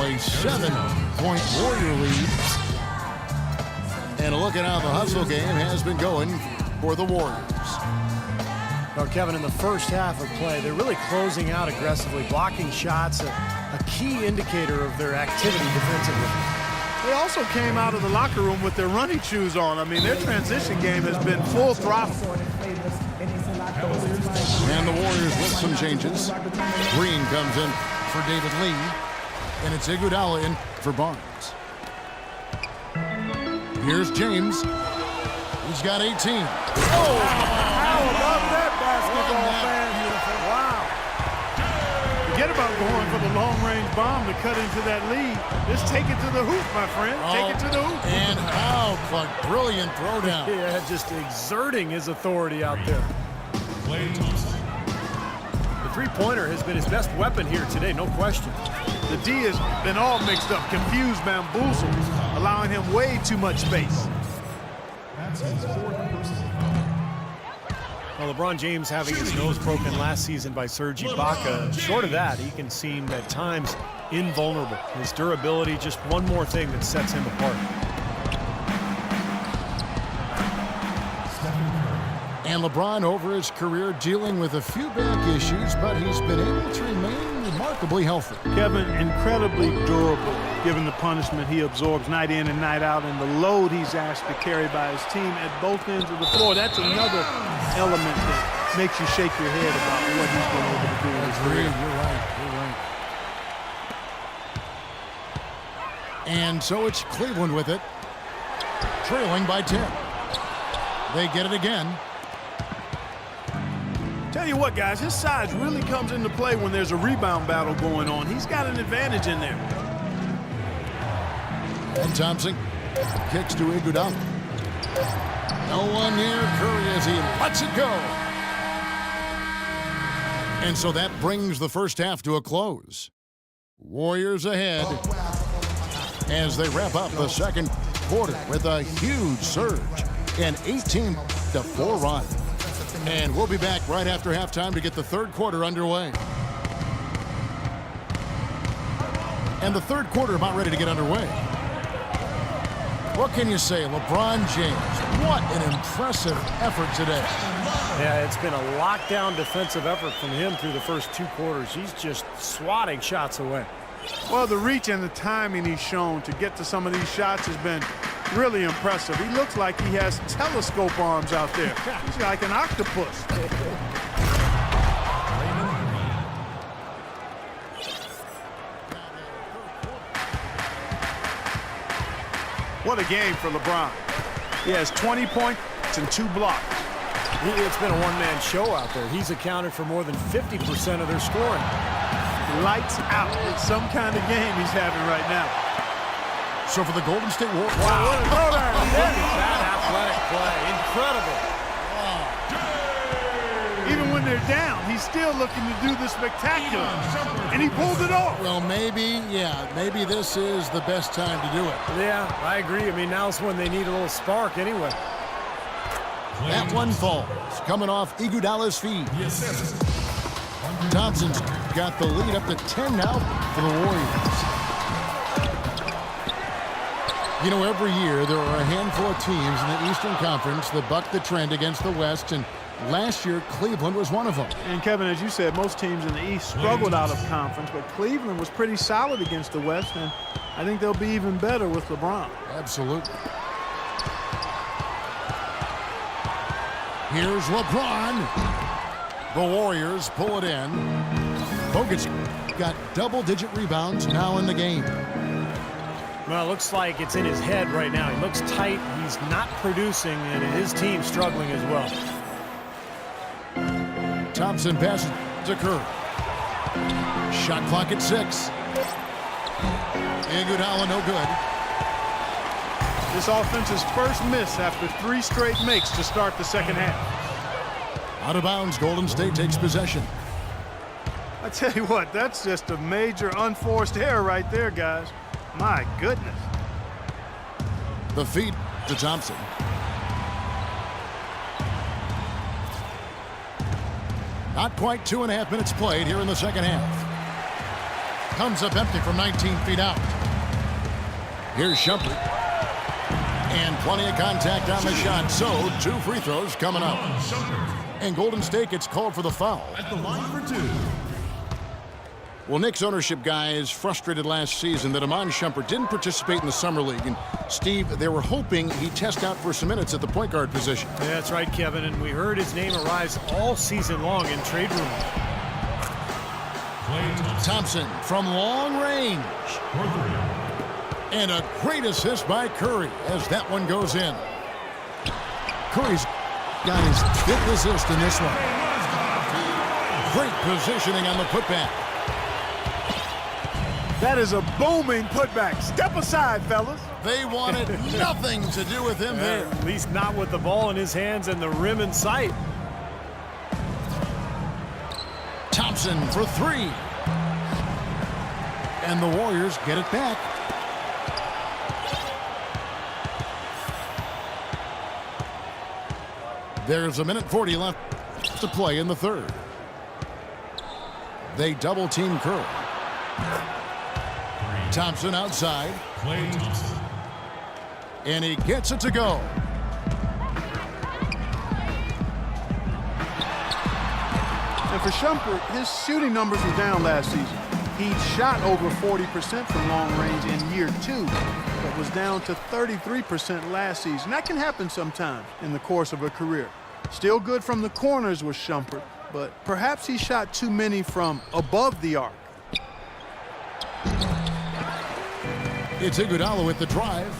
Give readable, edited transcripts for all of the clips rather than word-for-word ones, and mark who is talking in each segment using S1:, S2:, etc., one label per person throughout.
S1: a 7-point Warrior lead. And a look at how the hustle game has been going for the Warriors.
S2: Well, Kevin, in the first half of play, they're really closing out aggressively, blocking shots, a key indicator of their activity defensively.
S3: They also came out of the locker room with their running shoes on. I mean, their transition game has been full throttle.
S1: And the Warriors with some changes. Green comes in for David Lee. And it's Iguodala in for Barnes. Here's James. He's got 18.
S3: Oh, how about that basketball fan? Wow. Forget about going for the long-range bomb to cut into that lead. Just take it to the hoop, my friend. Take it to the hoop.
S1: And out, but brilliant throwdown.
S2: Yeah, just exerting his authority out there. The three-pointer has been his best weapon here today, no question.
S3: The D has been all mixed up, confused, bamboozled, allowing him way too much space.
S2: Well, LeBron James having his nose broken last season by Serge Ibaka. Short of that, he can seem at times invulnerable. His durability, just one more thing that sets him apart.
S1: And LeBron over his career dealing with a few back issues, but he's been able to remain remarkably healthy.
S3: Kevin, incredibly durable, given the punishment he absorbs night in and night out and the load he's asked to carry by his team at both ends of the floor. That's another element that makes you shake your head about what he's been able to do in his career.
S1: You're right. And so it's Cleveland with it, trailing by 10. They get it again.
S3: Tell you what, guys, his size really comes into play when there's a rebound battle going on. He's got an advantage in there.
S1: And Thompson kicks to Iguodala. No one near Curry as he lets it go. And so that brings the first half to a close. Warriors ahead as they wrap up the second quarter with a huge surge, an 18-4 run. And we'll be back right after halftime to get the third quarter underway. And the third quarter about ready to get underway. What can you say? LeBron James, what an impressive effort today.
S2: Yeah, it's been a lockdown defensive effort from him through the first two quarters. He's just swatting shots away.
S3: Well, the reach and the timing he's shown to get to some of these shots has been really impressive. He looks like he has telescope arms out there. He's like an octopus. What a game for LeBron. He has 20 points and 2 blocks.
S2: It's been a one-man show out there. He's accounted for more than 50% of their scoring.
S3: Lights out. It's some kind of game he's having right now.
S1: So for the Golden State Warriors.
S2: Wow, what a throwdown. That athletic play. Incredible.
S3: Even when they're down, he's still looking to do the spectacular. And he pulled it off.
S1: Well, maybe this is the best time to do it.
S2: Yeah, I agree. I mean, now's when they need a little spark anyway.
S1: That one falls, coming off Iguodala's feet. Thompson's got the lead up to 10 now for the Warriors. You know, every year there are a handful of teams in the Eastern Conference that buck the trend against the West, and last year Cleveland was one of them.
S3: And Kevin, as you said, most teams in the East struggled out of conference, but Cleveland was pretty solid against the West, and I think they'll be even better with LeBron.
S1: Absolutely. Here's LeBron. The Warriors pull it in. Bogut's got double-digit rebounds now in the game.
S2: Well, it looks like it's in his head right now. He looks tight. He's not producing, and his team's struggling as well.
S1: Thompson passes to Curry. Shot clock at 6. Iguodala no good.
S3: This offense's first miss after 3 straight makes to start the second half.
S1: Out of bounds, Golden State takes possession.
S3: I tell you what, that's just a major unforced error right there, guys. My goodness.
S1: The feed to Thompson. Not quite 2.5 minutes played here in the second half. Comes up empty from 19 feet out. Here's Shumpert. And plenty of contact on the shot, so 2 free throws coming up. And Golden State gets called for the foul.
S4: At the line for 2.
S1: Well, Knicks ownership guys frustrated last season that Iman Shumpert didn't participate in the Summer League. And, Steve, they were hoping he'd test out for some minutes at the point guard position.
S2: Yeah, that's right, Kevin, and we heard his name arise all season long in trade rumors.
S1: Thompson from long range. And a great assist by Curry as that one goes in. Curry's got his 5th assist in this one. Great positioning on the putback.
S3: That is a booming putback. Step aside, fellas.
S1: They wanted nothing to do with him there.
S2: At least not with the ball in his hands and the rim in sight.
S1: Thompson for 3. And the Warriors get it back. There's 1:40 left to play in the 3rd. They double team Curry. Thompson outside. And he gets it to go.
S3: And for Shumpert, his shooting numbers were down last season. He shot over 40% from long range in year 2, but was down to 33% last season. That can happen sometimes in the course of a career. Still good from the corners with Shumpert, but perhaps he shot too many from above the arc.
S1: It's Iguodala with the drive.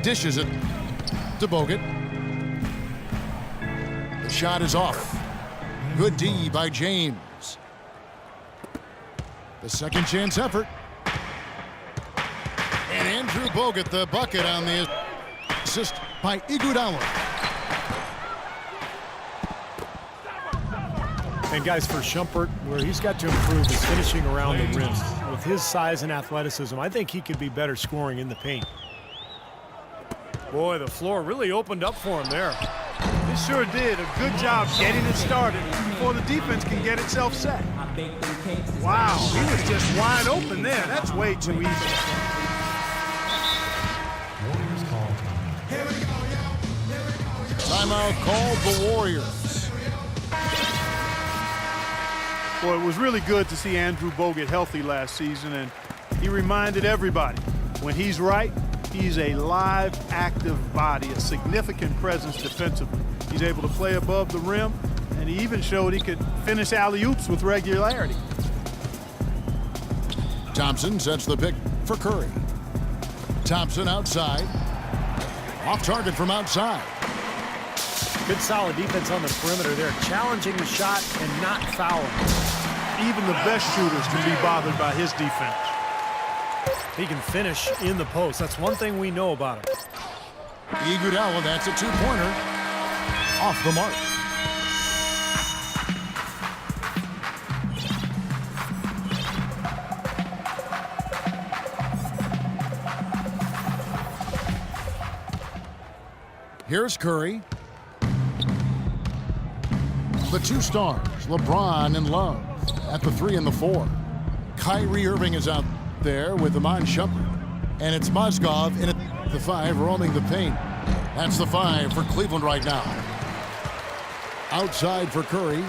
S1: Dishes it to Bogut. The shot is off. Good D by James. The second chance effort. And Andrew Bogut the bucket on the assist by Iguodala.
S2: And guys, for Shumpert, where he's got to improve is finishing around the rim. With his size and athleticism, I think he could be better scoring in the paint. Boy, the floor really opened up for him there.
S3: It sure did. A good job getting it started before the defense can get itself set. Wow, he was just wide open there. That's way too easy.
S1: Timeout called the Warriors.
S3: Well, it was really good to see Andrew Bogut healthy last season, and he reminded everybody, when he's right, he's a live, active body, a significant presence defensively. He's able to play above the rim, and he even showed he could finish alley-oops with regularity.
S1: Thompson sets the pick for Curry. Thompson outside. Off target from outside.
S2: Good solid defense on the perimeter there, challenging the shot and not fouling.
S3: Even the best shooters can be bothered by his defense.
S2: He can finish in the post. That's one thing we know about him.
S1: Iguodala, that's a 2-pointer. Off the mark. Here's Curry. The 2 stars, LeBron and Love, at the 3 and the 4. Kyrie Irving is out there with Iman Shumpert. And it's Mozgov in at the 5, roaming the paint. That's the 5 for Cleveland right now. Outside for Curry.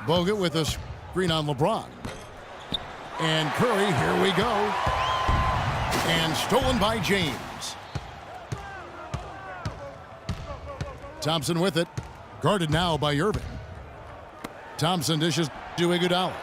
S1: Bogut with a screen on LeBron. And Curry, here we go. And stolen by James. Thompson with it. Guarded now by Irving. Thompson dishes to Iguodala.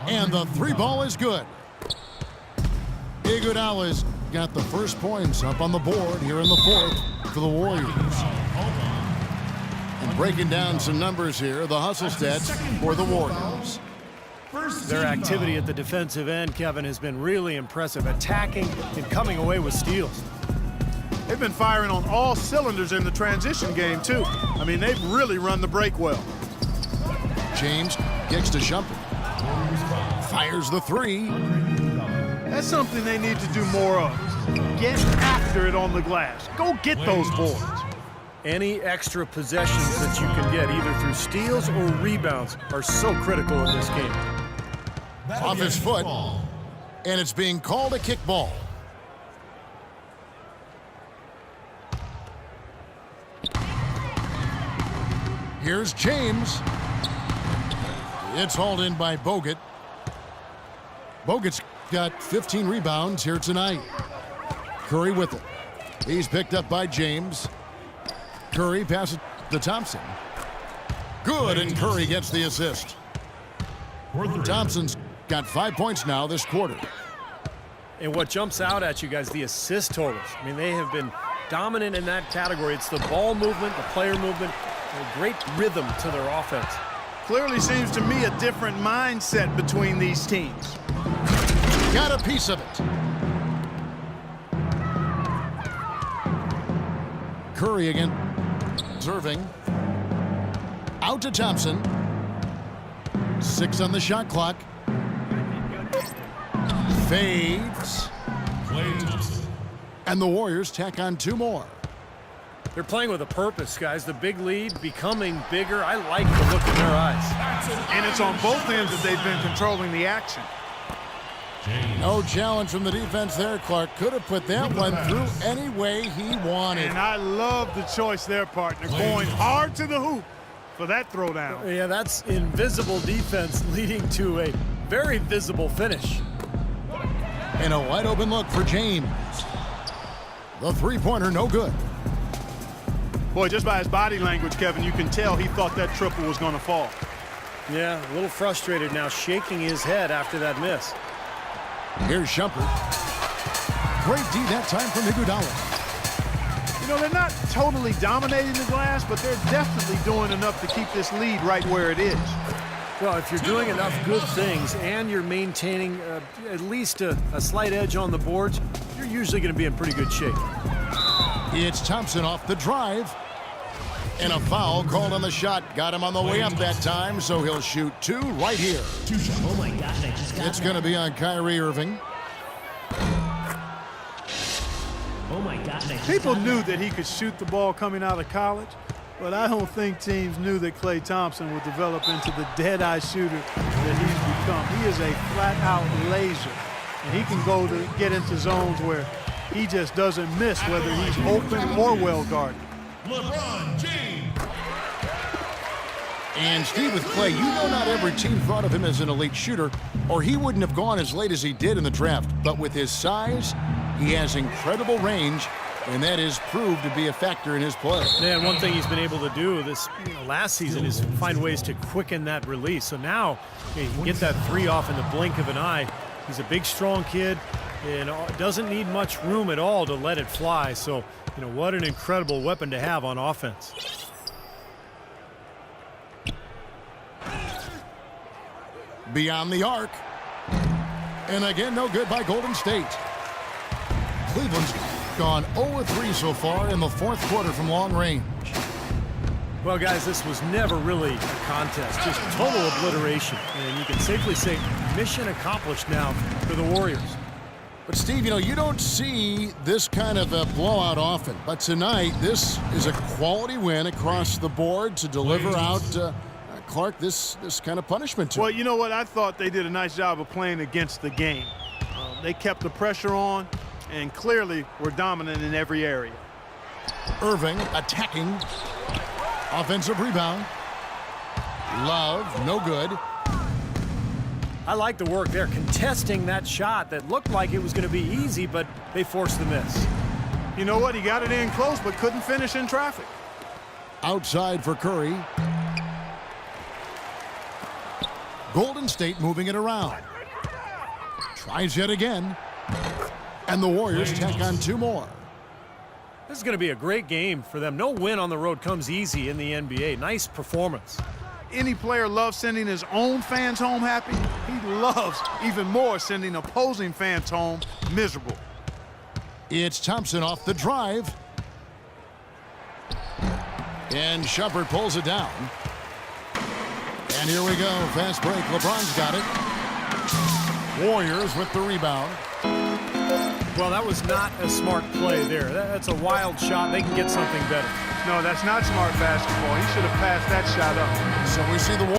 S1: And the 3-ball is good. Iguodala's got the first points up on the board here in the 4th for the Warriors. And breaking down some numbers here, the hustle stats for the Warriors.
S2: Their activity at the defensive end, Kevin, has been really impressive, attacking and coming away with steals.
S3: They've been firing on all cylinders in the transition game, too. I mean, they've really run the break well.
S1: James kicks to Shumpert. Fires the 3.
S3: That's something they need to do more of. Get after it on the glass. Go get those boards.
S2: Any extra possessions that you can get, either through steals or rebounds, are so critical in this game.
S1: Off his foot, and it's being called a kickball. Here's James. It's hauled in by Bogut. Bogut's got 15 rebounds here tonight. Curry with it. He's picked up by James. Curry passes to Thompson. Good, and Curry gets the assist. Thompson's got 5 points now this quarter.
S2: And what jumps out at you guys, the assist totals. I mean, they have been dominant in that category. It's the ball movement, the player movement, a great rhythm to their offense.
S3: Clearly seems to me a different mindset between these teams.
S1: Got a piece of it. Curry again. Serving. Out to Thompson. 6 on the shot clock. Fades. And the Warriors tack on 2 more.
S2: They're playing with a purpose, guys. The big lead becoming bigger. I like the look in their eyes.
S3: And it's on both ends that they've been controlling the action.
S1: No challenge from the defense there. Clark could have put that one through any way he wanted.
S3: And I love the choice there, partner, going hard to the hoop for that throwdown.
S2: Yeah, that's invisible defense leading to a very visible finish.
S1: And a wide open look for James. The three-pointer no good.
S3: Boy, just by his body language, Kevin, you can tell he thought that triple was going to fall.
S2: Yeah, a little frustrated now, shaking his head after that miss.
S1: Here's Shumpert. Great D that time from Iguodala.
S3: You know, they're not totally dominating the glass, but they're definitely doing enough to keep this lead right where it is.
S2: Well, if you're doing enough good things and you're maintaining at least a slight edge on the boards, you're usually going to be in pretty good shape.
S1: It's Thompson off the drive. And a foul called on the shot. Got him on the way up that time, so he'll shoot 2 right here.
S4: Oh my God, I just got
S1: It's going to be on Kyrie Irving.
S4: Oh my God,
S3: People knew that he could shoot the ball coming out of college, but I don't think teams knew that Klay Thompson would develop into the dead-eye shooter that he's become. He is a flat-out laser, and he can go to get into zones where he just doesn't miss, whether he's open or well-guarded.
S5: LeBron James.
S1: And Steve, with Klay, you know not every team thought of him as an elite shooter, or he wouldn't have gone as late as he did in the draft. But with his size, he has incredible range, and that is proved to be a factor in his play.
S2: Yeah, and one thing he's been able to do this last season is find ways to quicken that release. So now he can get that 3 off in the blink of an eye. He's a big, strong kid and doesn't need much room at all to let it fly. So, what an incredible weapon to have on offense.
S1: Beyond the arc. And again, no good by Golden State. Cleveland's gone 0-3 so far in the 4th quarter from long range.
S2: Well, guys, this was never really a contest, just total obliteration. And you can safely say mission accomplished now for the Warriors.
S1: But, Steve, you don't see this kind of a blowout often. But tonight, this is a quality win across the board to deliver out, Clark, this kind of punishment to
S3: Well,
S1: him.
S3: you know what? I thought they did a nice job of playing against the game. They kept the pressure on and clearly were dominant in every area.
S1: Irving attacking. Offensive rebound. Love, no good.
S2: I like the work there, contesting that shot that looked like it was going to be easy, but they forced the miss.
S3: You know what? He got it in close, but couldn't finish in traffic.
S1: Outside for Curry. Golden State moving it around. Tries yet again. And the Warriors tack on 2 more.
S2: This is going to be a great game for them. No win on the road comes easy in the NBA. Nice performance.
S3: Any player loves sending his own fans home happy. He loves even more sending opposing fans home miserable.
S1: It's Thompson off the drive. And Shumpert pulls it down. And here we go. Fast break. LeBron's got it. Warriors with the rebound.
S2: Well, that was not a smart play there. That's a wild shot. They can get something better.
S3: No, that's not smart basketball. He should have passed that shot up.
S1: So we see the